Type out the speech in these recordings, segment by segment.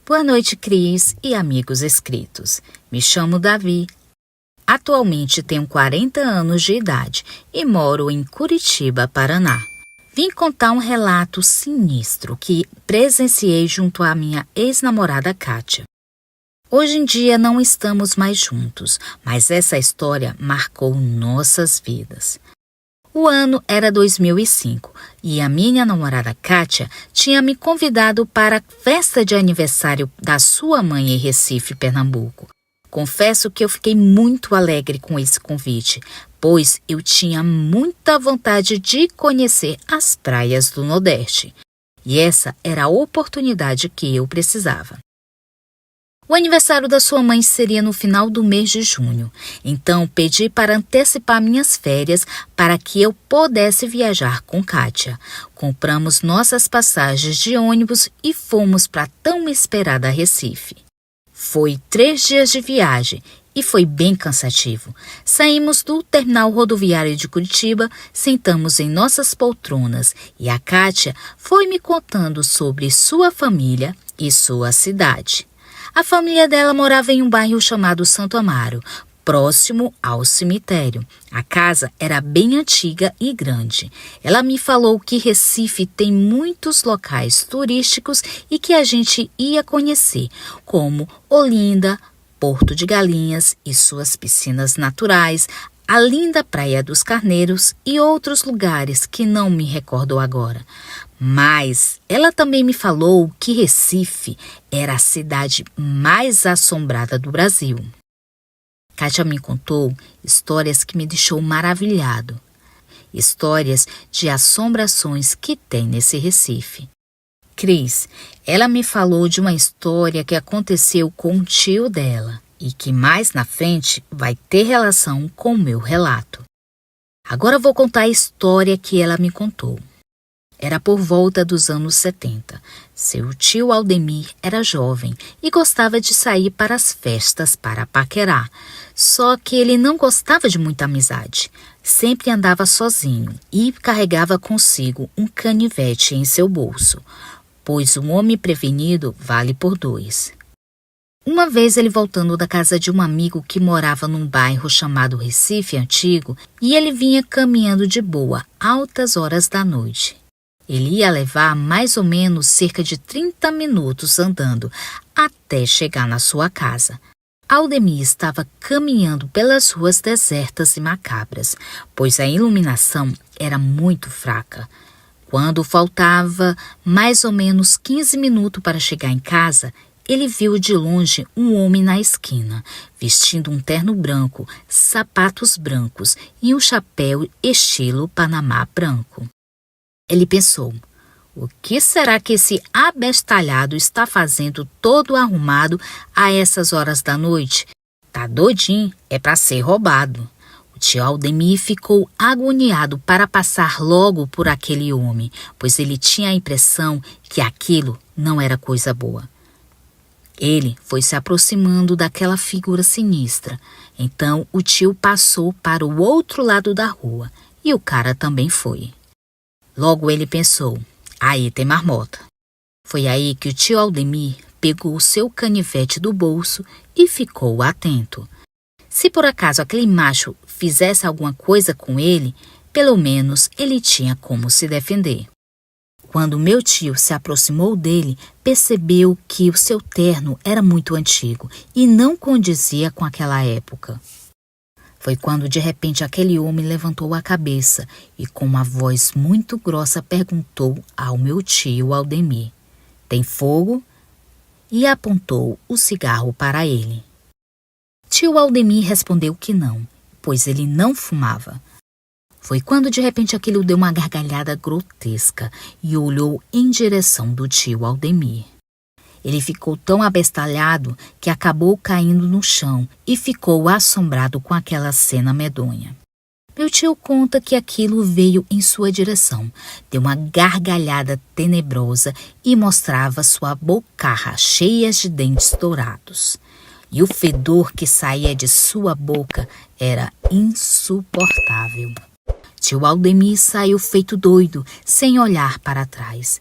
Boa noite, Cris e amigos inscritos. Me chamo Davi. Atualmente tenho 40 anos de idade e moro em Curitiba, Paraná. Vim contar um relato sinistro que presenciei junto à minha ex-namorada Kátia. Hoje em dia não estamos mais juntos, mas essa história marcou nossas vidas. O ano era 2005 e a minha namorada Kátia tinha me convidado para a festa de aniversário da sua mãe em Recife, Pernambuco. Confesso que eu fiquei muito alegre com esse convite, pois eu tinha muita vontade de conhecer as praias do Nordeste. E essa era a oportunidade que eu precisava. O aniversário da sua mãe seria no final do mês de junho, então pedi para antecipar minhas férias para que eu pudesse viajar com Kátia. Compramos nossas passagens de ônibus e fomos para a tão esperada Recife. Foi 3 dias de viagem e foi bem cansativo. Saímos do terminal rodoviário de Curitiba, sentamos em nossas poltronas e a Kátia foi me contando sobre sua família e sua cidade. A família dela morava em um bairro chamado Santo Amaro, próximo ao cemitério. A casa era bem antiga e grande. Ela me falou que Recife tem muitos locais turísticos e que a gente ia conhecer, como Olinda, Porto de Galinhas e suas piscinas naturais, a linda Praia dos Carneiros e outros lugares que não me recordo agora. Mas ela também me falou que Recife era a cidade mais assombrada do Brasil. Kátia me contou histórias que me deixou maravilhado. Histórias de assombrações que tem nesse Recife. Cris, ela me falou de uma história que aconteceu com o tio dela e que mais na frente vai ter relação com o meu relato. Agora vou contar a história que ela me contou. Era por volta dos anos 70. Seu tio Aldemir era jovem e gostava de sair para as festas para paquerar. Só que ele não gostava de muita amizade. Sempre andava sozinho e carregava consigo um canivete em seu bolso, pois um homem prevenido vale por 2. Uma vez ele voltando da casa de um amigo que morava num bairro chamado Recife Antigo, e ele vinha caminhando de boa, altas horas da noite. Ele ia levar mais ou menos cerca de 30 minutos andando até chegar na sua casa. Aldemir estava caminhando pelas ruas desertas e macabras, pois a iluminação era muito fraca. Quando faltava mais ou menos 15 minutos para chegar em casa, ele viu de longe um homem na esquina, vestindo um terno branco, sapatos brancos e um chapéu estilo Panamá branco. Ele pensou, o que será que esse abestalhado está fazendo todo arrumado a essas horas da noite? Tá doidinho, é para ser roubado. O tio Aldemir ficou agoniado para passar logo por aquele homem, pois ele tinha a impressão que aquilo não era coisa boa. Ele foi se aproximando daquela figura sinistra. Então o tio passou para o outro lado da rua e o cara também foi. Logo ele pensou, aí tem marmota. Foi aí que o tio Aldemir pegou o seu canivete do bolso e ficou atento. Se por acaso aquele macho fizesse alguma coisa com ele, pelo menos ele tinha como se defender. Quando meu tio se aproximou dele, percebeu que o seu terno era muito antigo e não condizia com aquela época. Foi quando de repente aquele homem levantou a cabeça e com uma voz muito grossa perguntou ao meu tio Aldemir, tem fogo? E apontou o cigarro para ele. Tio Aldemir respondeu que não, pois ele não fumava. Foi quando de repente aquilo deu uma gargalhada grotesca e olhou em direção do tio Aldemir. Ele ficou tão abestalhado que acabou caindo no chão e ficou assombrado com aquela cena medonha. Meu tio conta que aquilo veio em sua direção, deu uma gargalhada tenebrosa e mostrava sua bocarra cheia de dentes dourados. E o fedor que saía de sua boca era insuportável. Tio Aldemir saiu feito doido, sem olhar para trás.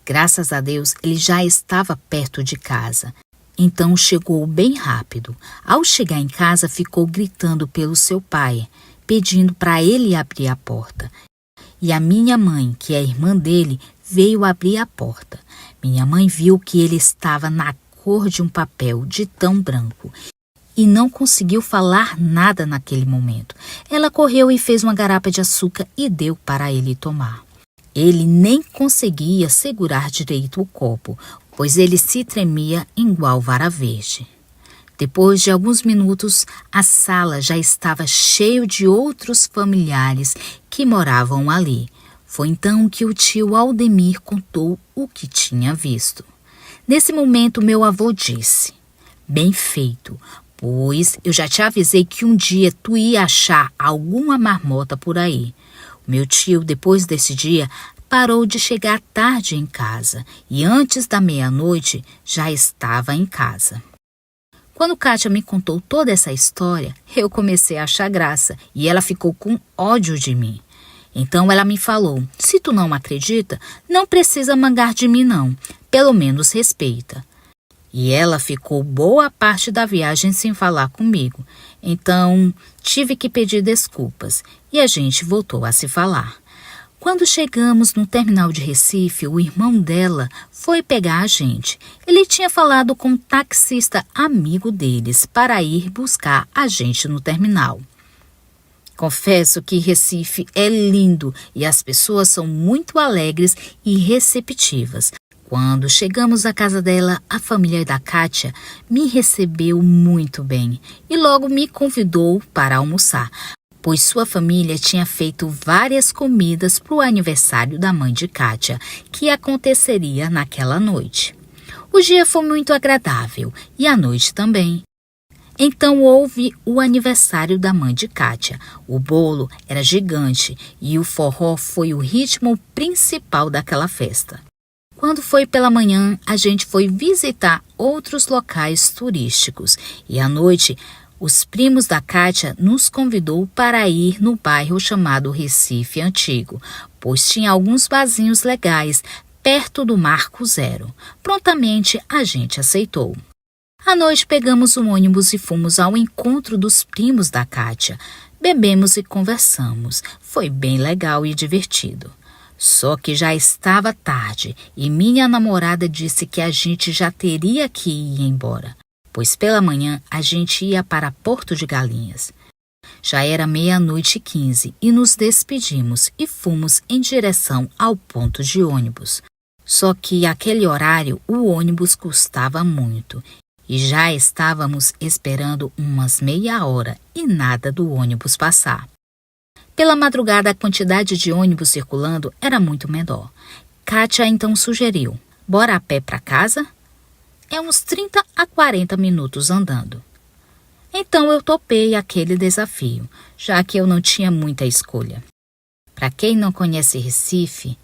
Graças a Deus, ele já estava perto de casa. Então chegou bem rápido. Ao chegar em casa, ficou gritando pelo seu pai, pedindo para ele abrir a porta. E a minha mãe, que é irmã dele, veio abrir a porta. Minha mãe viu que ele estava na cor de um papel de tão branco e não conseguiu falar nada naquele momento. Ela correu e fez uma garapa de açúcar e deu para ele tomar. Ele nem conseguia segurar direito o copo, pois ele se tremia igual vara verde. Depois de alguns minutos, a sala já estava cheia de outros familiares que moravam ali. Foi então que o tio Aldemir contou o que tinha visto. Nesse momento, meu avô disse: "Bem feito, pois eu já te avisei que um dia tu ia achar alguma marmota por aí." O meu tio, depois desse dia, parou de chegar tarde em casa e antes da meia-noite já estava em casa. Quando Kátia me contou toda essa história, eu comecei a achar graça e ela ficou com ódio de mim. Então ela me falou: "Se tu não acredita, não precisa mangar de mim não, pelo menos respeita." E ela ficou boa parte da viagem sem falar comigo. Então tive que pedir desculpas e a gente voltou a se falar. Quando chegamos no terminal de Recife, o irmão dela foi pegar a gente. Ele tinha falado com um taxista amigo deles para ir buscar a gente no terminal. Confesso que Recife é lindo e as pessoas são muito alegres e receptivas. Quando chegamos à casa dela, a família da Kátia me recebeu muito bem e logo me convidou para almoçar, pois sua família tinha feito várias comidas para o aniversário da mãe de Kátia, que aconteceria naquela noite. O dia foi muito agradável e a noite também. Então houve o aniversário da mãe de Kátia. O bolo era gigante e o forró foi o ritmo principal daquela festa. Quando foi pela manhã, a gente foi visitar outros locais turísticos e à noite os primos da Kátia nos convidou para ir no bairro chamado Recife Antigo, pois tinha alguns barzinhos legais perto do Marco Zero. Prontamente a gente aceitou. À noite pegamos um ônibus e fomos ao encontro dos primos da Kátia. Bebemos e conversamos. Foi bem legal e divertido. Só que já estava tarde e minha namorada disse que a gente já teria que ir embora, pois pela manhã a gente ia para Porto de Galinhas. Já era 00:15 e nos despedimos e fomos em direção ao ponto de ônibus. Só que aquele horário o ônibus custava muito e já estávamos esperando umas meia hora e nada do ônibus passar. Pela madrugada, a quantidade de ônibus circulando era muito menor. Kátia então sugeriu: "Bora a pé para casa? É uns 30 a 40 minutos andando." Então eu topei aquele desafio, já que eu não tinha muita escolha. Para quem não conhece Recife,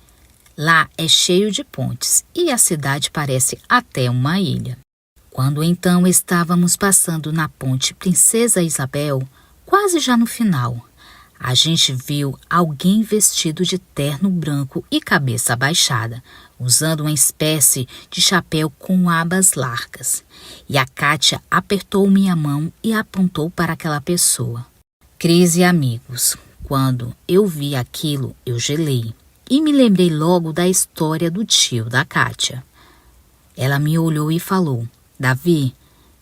lá é cheio de pontes e a cidade parece até uma ilha. Quando então estávamos passando na ponte Princesa Isabel, quase já no final, a gente viu alguém vestido de terno branco e cabeça abaixada, usando uma espécie de chapéu com abas largas. E a Kátia apertou minha mão e apontou para aquela pessoa. Cris e amigos, quando eu vi aquilo, eu gelei e me lembrei logo da história do tio da Kátia. Ela me olhou e falou: "Davi,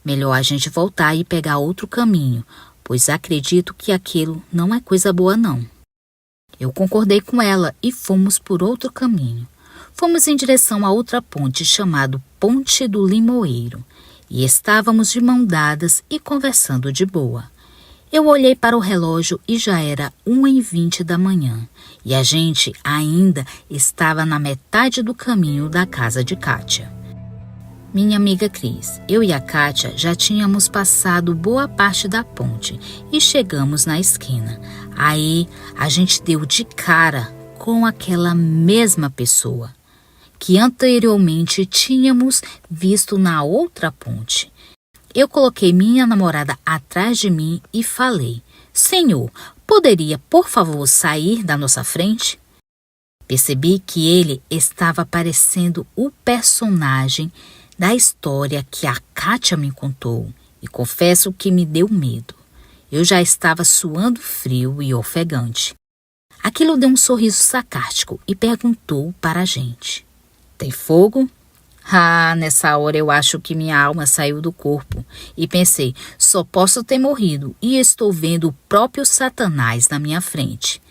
melhor a gente voltar e pegar outro caminho, pois acredito que aquilo não é coisa boa não." Eu concordei com ela e fomos por outro caminho. Fomos em direção a outra ponte chamada Ponte do Limoeiro e estávamos de mão dadas e conversando de boa. Eu olhei para o relógio e já era 1:20 da manhã e a gente ainda estava na metade do caminho da casa de Kátia. Minha amiga Cris, eu e a Kátia já tínhamos passado boa parte da ponte e chegamos na esquina. Aí a gente deu de cara com aquela mesma pessoa que anteriormente tínhamos visto na outra ponte. Eu coloquei minha namorada atrás de mim e falei: "Senhor, poderia, por favor, sair da nossa frente?" Percebi que ele estava parecendo o personagem da história que a Kátia me contou e confesso que me deu medo. Eu já estava suando frio e ofegante. Aquilo deu um sorriso sarcástico e perguntou para a gente: "Tem fogo?" Nessa hora eu acho que minha alma saiu do corpo e pensei, só posso ter morrido e estou vendo o próprio Satanás na minha frente.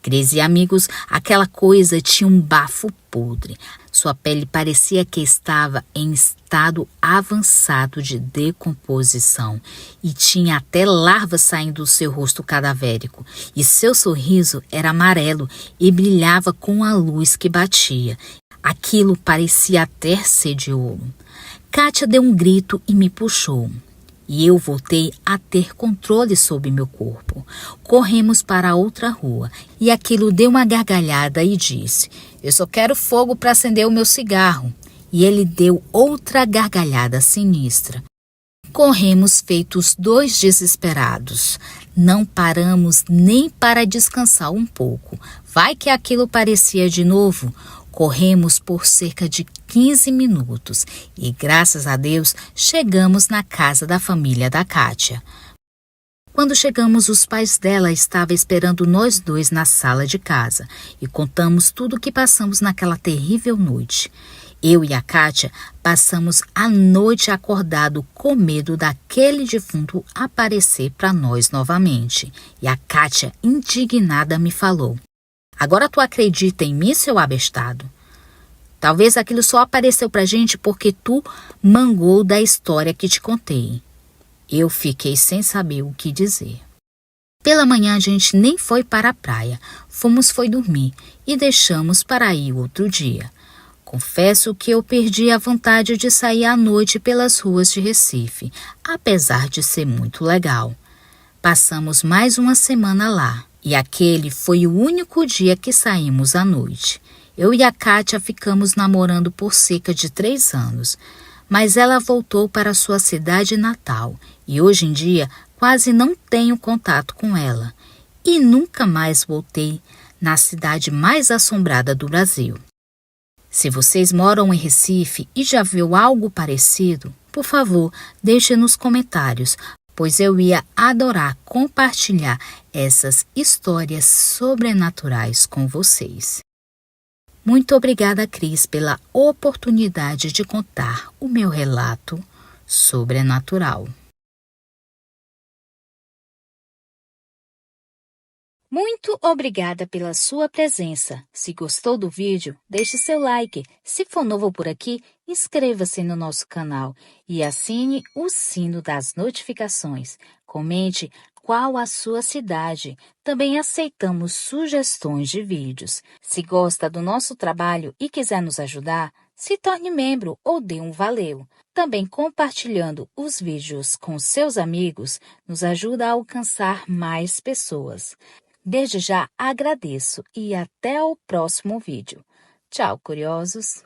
Cris e amigos, aquela coisa tinha um bafo podre. Sua pele parecia que estava em estado avançado de decomposição e tinha até larvas saindo do seu rosto cadavérico. E seu sorriso era amarelo e brilhava com a luz que batia. Aquilo parecia até ser de ouro. Kátia deu um grito e me puxou. E eu voltei a ter controle sobre meu corpo. Corremos para outra rua e aquilo deu uma gargalhada e disse: "Eu só quero fogo para acender o meu cigarro." E ele deu outra gargalhada sinistra. Corremos feitos dois desesperados. Não paramos nem para descansar um pouco. Vai que aquilo parecia de novo. Corremos por cerca de 15 minutos e, graças a Deus, chegamos na casa da família da Kátia. Quando chegamos, os pais dela estavam esperando nós dois na sala de casa e contamos tudo o que passamos naquela terrível noite. Eu e a Kátia passamos a noite acordado com medo daquele defunto aparecer para nós novamente. E a Kátia, indignada, me falou: "Agora tu acredita em mim, seu abestado? Talvez aquilo só apareceu pra gente porque tu mangou da história que te contei." Eu fiquei sem saber o que dizer. Pela manhã a gente nem foi para a praia. Foi dormir e deixamos para ir outro dia. Confesso que eu perdi a vontade de sair à noite pelas ruas de Recife, apesar de ser muito legal. Passamos mais uma semana lá. E aquele foi o único dia que saímos à noite. Eu e a Kátia ficamos namorando por cerca de 3 anos, mas ela voltou para sua cidade natal e hoje em dia quase não tenho contato com ela. E nunca mais voltei na cidade mais assombrada do Brasil. Se vocês moram em Recife e já viu algo parecido, por favor, deixe nos comentários, pois eu ia adorar compartilhar essas histórias sobrenaturais com vocês. Muito obrigada, Cris, pela oportunidade de contar o meu relato sobrenatural. Muito obrigada pela sua presença. Se gostou do vídeo, deixe seu like. Se for novo por aqui, inscreva-se no nosso canal e assine o sino das notificações. Comente qual a sua cidade. Também aceitamos sugestões de vídeos. Se gosta do nosso trabalho e quiser nos ajudar, se torne membro ou dê um valeu. Também compartilhando os vídeos com seus amigos nos ajuda a alcançar mais pessoas. Desde já agradeço e até o próximo vídeo. Tchau, curiosos!